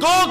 2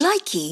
Likey